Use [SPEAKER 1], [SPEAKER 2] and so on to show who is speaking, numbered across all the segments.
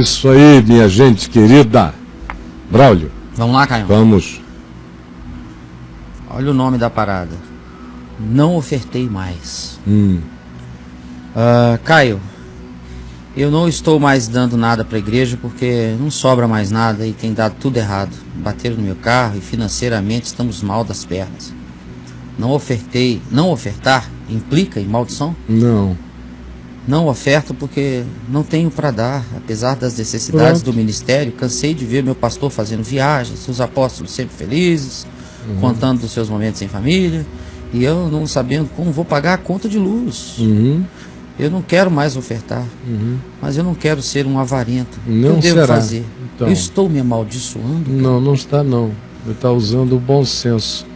[SPEAKER 1] isso aí, minha gente querida. Braulio.
[SPEAKER 2] Vamos lá, Caio.
[SPEAKER 1] Vamos.
[SPEAKER 2] Olha o nome da parada. Não ofertei mais. Caio, eu não estou mais dando nada para a igreja porque não sobra mais nada e tem dado tudo errado. Bateram no meu carro e financeiramente estamos mal das pernas. Não ofertar implica em maldição?
[SPEAKER 1] Não.
[SPEAKER 2] Não oferto porque não tenho para dar, apesar das necessidades do ministério. Cansei de ver meu pastor fazendo viagens, os apóstolos sempre felizes, contando dos seus momentos em família, e eu não sabendo como vou pagar a conta de luz. Eu não quero mais ofertar, mas eu não quero ser um avarento.
[SPEAKER 1] Não
[SPEAKER 2] o que eu devo
[SPEAKER 1] será.
[SPEAKER 2] fazer?
[SPEAKER 1] Então,
[SPEAKER 2] eu estou me amaldiçoando?
[SPEAKER 1] Não, não está não. Ele está usando o bom senso.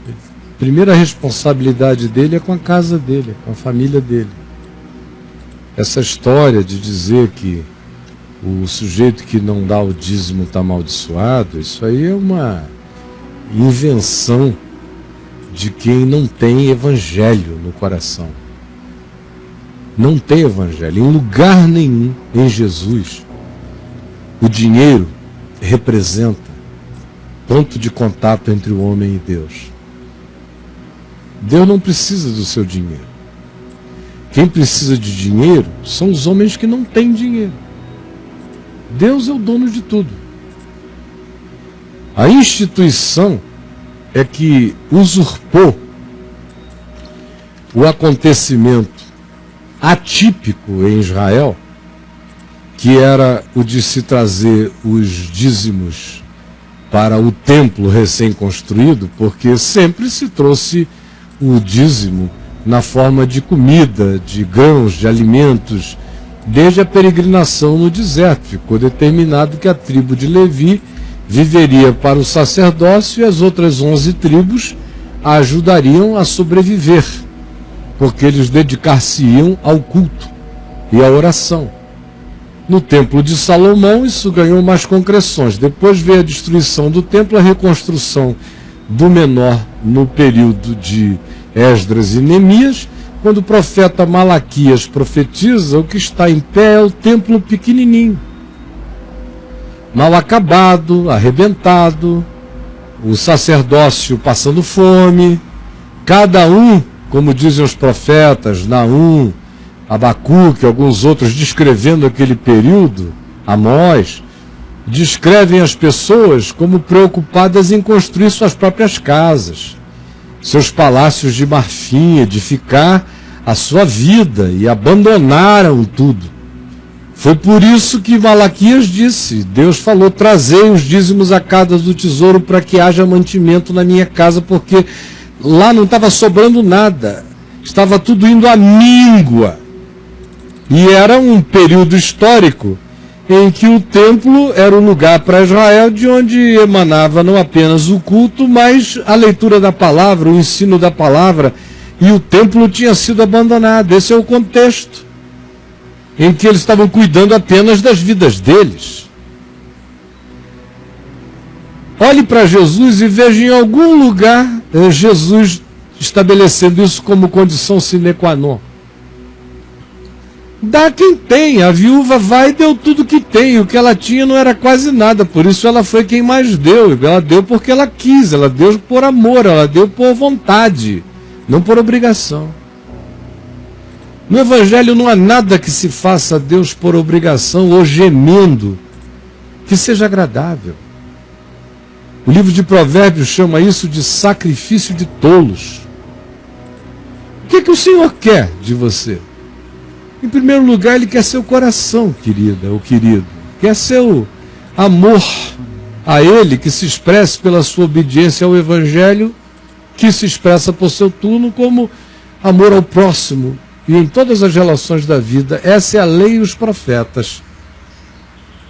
[SPEAKER 1] A primeira responsabilidade dele é com a casa dele, com a família dele. Essa história de dizer que o sujeito que não dá o dízimo está amaldiçoado, isso aí é uma invenção de quem não tem evangelho no coração. Não tem evangelho. Em lugar nenhum em Jesus, o dinheiro representa ponto de contato entre o homem e Deus. Deus não precisa do seu dinheiro. Quem precisa de dinheiro são os homens que não têm dinheiro. Deus é o dono de tudo. A instituição é que usurpou o acontecimento atípico em Israel, que era o de se trazer os dízimos para o templo recém-construído, porque sempre se trouxe o dízimo na forma de comida, de grãos, de alimentos, desde a peregrinação no deserto. Ficou determinado que a tribo de Levi viveria para o sacerdócio e as outras 11 tribos a ajudariam a sobreviver, porque eles dedicar-se-iam ao culto e à oração. No templo de Salomão isso ganhou mais concreções. Depois veio a destruição do templo, a reconstrução do menor no período de Esdras e Neemias. Quando o profeta Malaquias profetiza, o que está em pé é o templo pequenininho, mal acabado, arrebentado, o sacerdócio passando fome, cada um, como dizem os profetas, Naum, Abacuque, alguns outros descrevendo aquele período, Amós, descrevem as pessoas como preocupadas em construir suas próprias casas, seus palácios de marfim, edificar a sua vida, e abandonaram tudo. Foi por isso que Malaquias disse, Deus falou, trazei os dízimos à casa do tesouro para que haja mantimento na minha casa, porque lá não estava sobrando nada, estava tudo indo à míngua. E era um período histórico em que o templo era o lugar para Israel de onde emanava não apenas o culto, mas a leitura da palavra, o ensino da palavra, e o templo tinha sido abandonado. Esse é o contexto em que eles estavam cuidando apenas das vidas deles. Olhe para Jesus e veja em algum lugar Jesus estabelecendo isso como condição sine qua non. Dá quem tem, a viúva vai e deu tudo que tem, o que ela tinha não era quase nada, por isso ela foi quem mais deu, ela deu porque ela quis, ela deu por amor, ela deu por vontade, não por obrigação. No Evangelho não há nada que se faça a Deus por obrigação ou gemendo, que seja agradável. O livro de Provérbios chama isso de sacrifício de tolos. O que o Senhor quer de você? Em primeiro lugar, Ele quer seu coração, querida ou querido. Quer seu amor a Ele, que se expresse pela sua obediência ao Evangelho, que se expressa por seu turno como amor ao próximo e em todas as relações da vida. Essa é a lei e os profetas.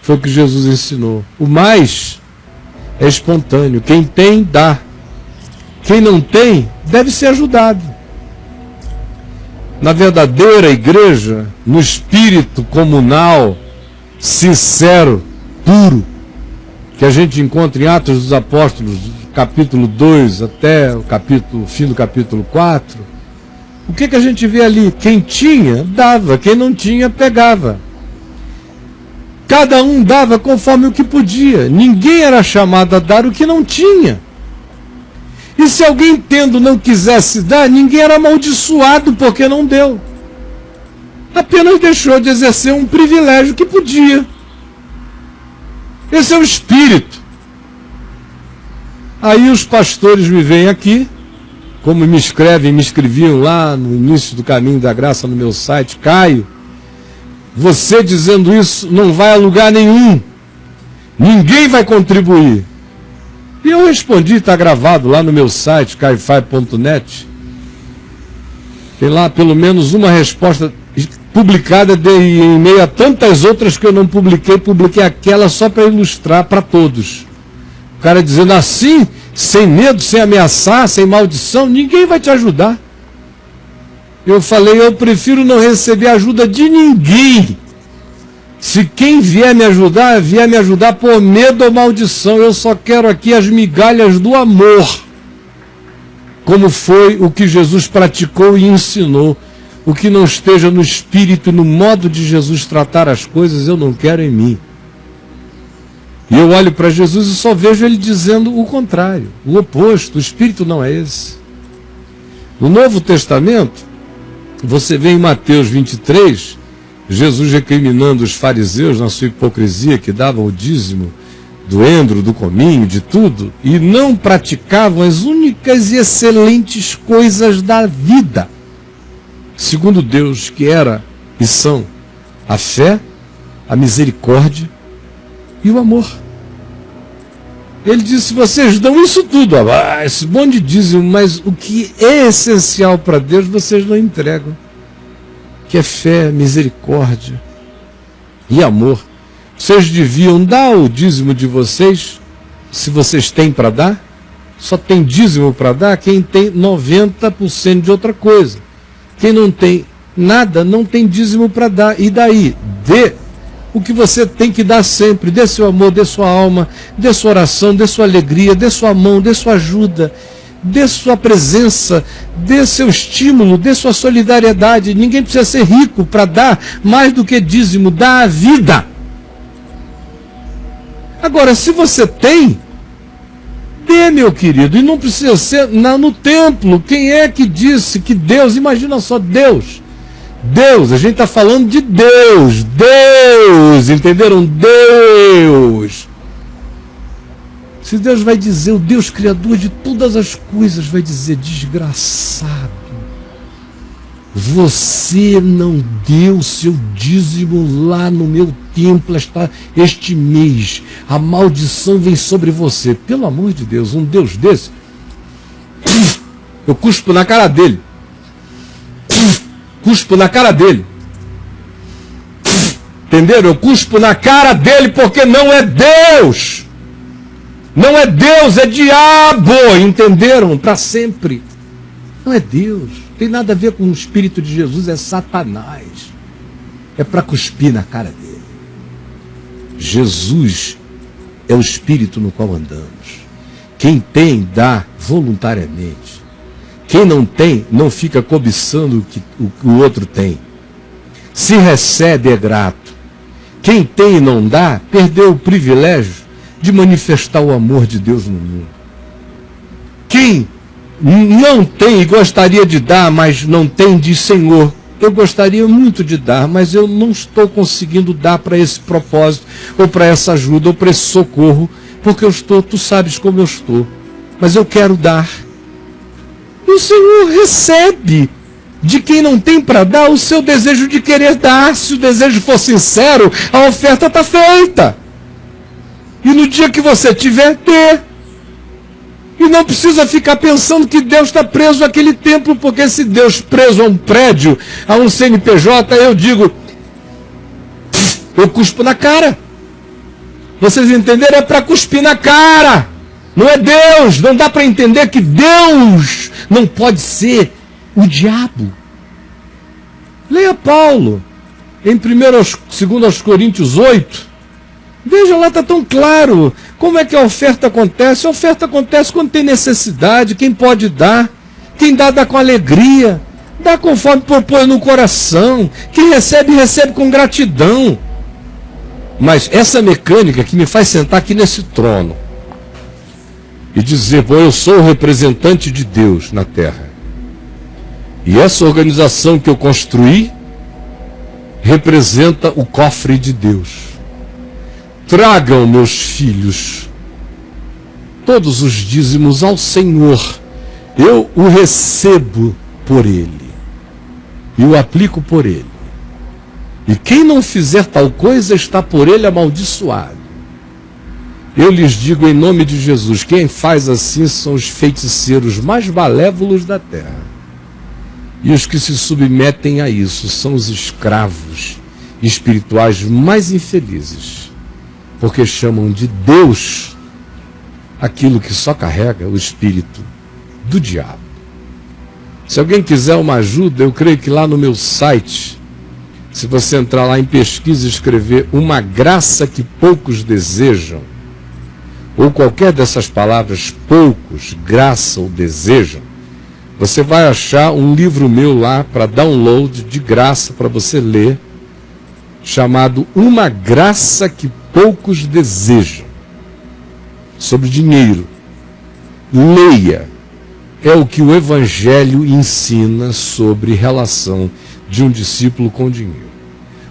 [SPEAKER 1] Foi o que Jesus ensinou. O mais é espontâneo. Quem tem, dá. Quem não tem, deve ser ajudado. Na verdadeira igreja, no espírito comunal, sincero, puro, que a gente encontra em Atos dos Apóstolos, capítulo 2 até o fim do capítulo 4, o que a gente vê ali? Quem tinha, dava. Quem não tinha, pegava. Cada um dava conforme o que podia. Ninguém era chamado a dar o que não tinha. E se alguém tendo não quisesse dar, ninguém era amaldiçoado porque não deu. Apenas deixou de exercer um privilégio que podia. Esse é o espírito. Aí os pastores me vêm aqui, como me escreviam lá no início do Caminho da Graça no meu site, Caio, você dizendo isso não vai a lugar nenhum. Ninguém vai contribuir. E eu respondi, está gravado lá no meu site, caifai.net. Tem lá pelo menos uma resposta publicada em meio a tantas outras que eu não publiquei aquela só para ilustrar para todos. O cara dizendo assim, sem medo, sem ameaçar, sem maldição, ninguém vai te ajudar. Eu falei, eu prefiro não receber ajuda de ninguém. Se quem vier me ajudar por medo ou maldição. Eu só quero aqui as migalhas do amor. Como foi o que Jesus praticou e ensinou. O que não esteja no espírito, no modo de Jesus tratar as coisas, eu não quero em mim. E eu olho para Jesus e só vejo ele dizendo o contrário, o oposto. O espírito não é esse. No Novo Testamento, você vê em Mateus 23, Jesus recriminando os fariseus na sua hipocrisia, que davam o dízimo do endro, do cominho, de tudo, e não praticavam as únicas e excelentes coisas da vida, segundo Deus, que era e são a fé, a misericórdia e o amor. Ele disse, vocês dão isso tudo, esse monte de dízimo, mas o que é essencial para Deus, vocês não entregam. Que é fé, misericórdia e amor. Vocês deviam dar o dízimo de vocês, se vocês têm para dar. Só tem dízimo para dar quem tem 90% de outra coisa. Quem não tem nada, não tem dízimo para dar. E daí? Dê o que você tem que dar sempre. Dê seu amor, dê sua alma, dê sua oração, dê sua alegria, dê sua mão, dê sua ajuda, dê sua presença, dê seu estímulo, dê sua solidariedade. Ninguém precisa ser rico para dar mais do que dízimo. Dá a vida. Agora, se você tem, dê, meu querido. E não precisa ser no templo. Quem é que disse que Deus, imagina só, Deus, a gente está falando de Deus, entenderam? Deus. Se Deus vai dizer, o Deus criador de todas as coisas, vai dizer, desgraçado, você não deu seu dízimo lá no meu templo este mês, a maldição vem sobre você. Pelo amor de Deus, um Deus desse, eu cuspo na cara dele. Cuspo na cara dele. Entenderam? Eu cuspo na cara dele porque não é Deus. Não é Deus, é diabo. Entenderam? Para sempre. Não é Deus. Tem nada a ver com o Espírito de Jesus, é Satanás. É para cuspir na cara dele. Jesus é o Espírito no qual andamos. Quem tem, dá voluntariamente. Quem não tem, não fica cobiçando o que o outro tem. Se recebe, é grato. Quem tem e não dá, perdeu o privilégio de manifestar o amor de Deus no mundo. Quem não tem e gostaria de dar, mas não tem, diz, Senhor, eu gostaria muito de dar, mas eu não estou conseguindo dar para esse propósito, ou para essa ajuda, ou para esse socorro, porque tu sabes como eu estou, mas eu quero dar. E o Senhor recebe de quem não tem para dar o seu desejo de querer dar. Se o desejo for sincero, a oferta está feita. E no dia que você tiver, dê. E não precisa ficar pensando que Deus está preso àquele templo, porque se Deus preso a um prédio, a um CNPJ, eu digo, eu cuspo na cara. Vocês entenderam? É para cuspir na cara. Não é Deus. Não dá para entender que Deus não pode ser o diabo. Leia Paulo, em 2 Coríntios 8. Veja lá, está tão claro como é que a oferta acontece. A oferta acontece quando tem necessidade, quem pode dar. Quem dá com alegria. Dá conforme propõe no coração. Quem recebe, recebe com gratidão. Mas essa mecânica que me faz sentar aqui nesse trono e dizer, pô, eu sou o representante de Deus na terra. E essa organização que eu construí representa o cofre de Deus. Tragam, meus filhos, todos os dízimos ao Senhor. Eu o recebo por Ele e o aplico por Ele. E quem não fizer tal coisa está por Ele amaldiçoado. Eu lhes digo em nome de Jesus, quem faz assim são os feiticeiros mais malévolos da terra. E os que se submetem a isso são os escravos espirituais mais infelizes, porque chamam de Deus aquilo que só carrega o espírito do diabo. Se alguém quiser uma ajuda, eu creio que lá no meu site, se você entrar lá em pesquisa e escrever uma graça que poucos desejam, ou qualquer dessas palavras, poucos, graça ou desejam, você vai achar um livro meu lá para download de graça para você ler, chamado Uma Graça que Poucos Desejam, sobre dinheiro. Leia. É o que o Evangelho ensina sobre relação de um discípulo com dinheiro.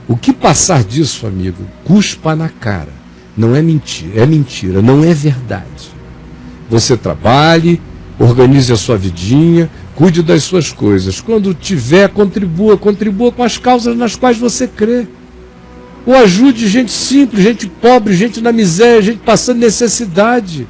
[SPEAKER 1] O que passar disso, amigo, cuspa na cara. Não é mentira, não é verdade. Você trabalhe, organize a sua vidinha, cuide das suas coisas. Quando tiver, contribua com as causas nas quais você crê. Ou ajude gente simples, gente pobre, gente na miséria, gente passando necessidade.